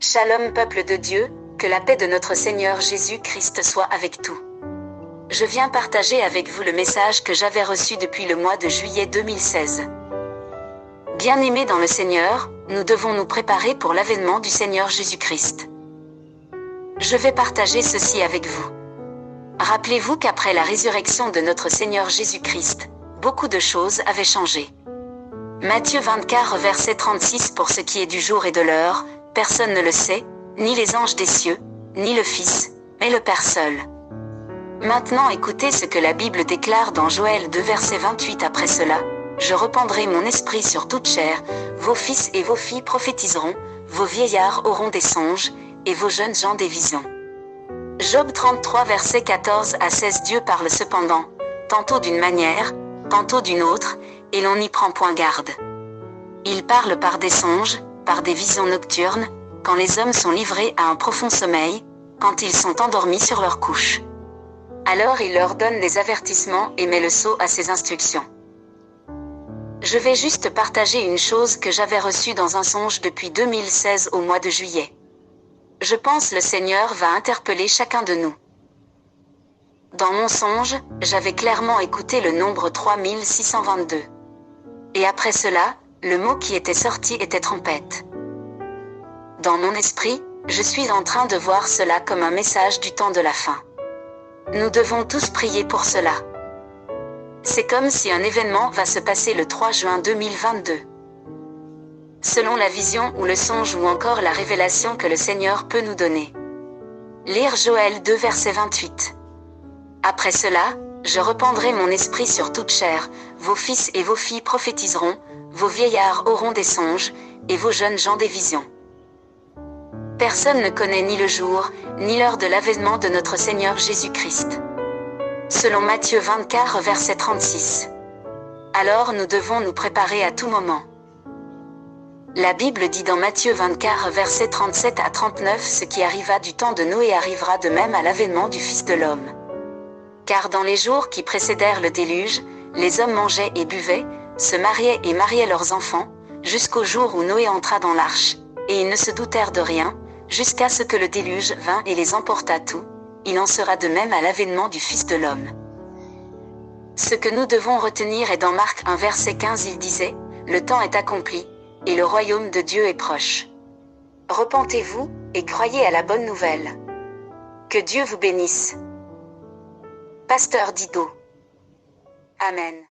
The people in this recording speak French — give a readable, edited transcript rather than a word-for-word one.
Shalom peuple de Dieu, que la paix de notre Seigneur Jésus-Christ soit avec tout. Je viens partager avec vous le message que j'avais reçu depuis le mois de juillet 2016. Bien-aimés dans le Seigneur, nous devons nous préparer pour l'avènement du Seigneur Jésus-Christ. Je vais partager ceci avec vous. Rappelez-vous qu'après la résurrection de notre Seigneur Jésus-Christ, beaucoup de choses avaient changé. Matthieu 24 verset 36 Pour ce qui est du jour et de l'heure, personne ne le sait, ni les anges des cieux, ni le Fils, mais le Père seul. Maintenant écoutez ce que la Bible déclare dans Joël 2 verset 28 Après cela, je répandrai mon esprit sur toute chair, vos fils et vos filles prophétiseront, vos vieillards auront des songes, et vos jeunes gens des visions. Job 33 verset 14 à 16 Dieu parle cependant, tantôt d'une manière, tantôt d'une autre, et l'on n'y prend point garde. Il parle par des songes, par des visions nocturnes, quand les hommes sont livrés à un profond sommeil, quand ils sont endormis sur leur couche. Alors il leur donne des avertissements et met le sceau à ses instructions. Je vais juste partager une chose que j'avais reçue dans un songe depuis 2016 au mois de juillet. Je pense le Seigneur va interpeller chacun de nous. Dans mon songe, j'avais clairement écouté le nombre 3622. Et après cela, le mot qui était sorti était trompette. Dans mon esprit, je suis en train de voir cela comme un message du temps de la fin. Nous devons tous prier pour cela. C'est comme si un événement va se passer le 3 juin 2022. Selon la vision ou le songe ou encore la révélation que le Seigneur peut nous donner. Lire Joël 2 verset 28. Après cela, je répandrai mon esprit sur toute chair, vos fils et vos filles prophétiseront, vos vieillards auront des songes, et vos jeunes gens des visions. Personne ne connaît ni le jour, ni l'heure de l'avènement de notre Seigneur Jésus-Christ. Selon Matthieu 24 verset 36. Alors nous devons nous préparer à tout moment. La Bible dit dans Matthieu 24 verset 37 à 39 Ce qui arriva du temps de Noé arrivera de même à l'avènement du Fils de l'homme. Car dans les jours qui précédèrent le déluge, les hommes mangeaient et buvaient, se mariaient et mariaient leurs enfants, jusqu'au jour où Noé entra dans l'arche, et ils ne se doutèrent de rien, jusqu'à ce que le déluge vint et les emporta tout. Il en sera de même à l'avènement du Fils de l'homme. Ce que nous devons retenir est dans Marc 1 verset 15 il disait, le temps est accompli, et le royaume de Dieu est proche. Repentez-vous, et croyez à la bonne nouvelle. Que Dieu vous bénisse. Pasteur Dido. Amen.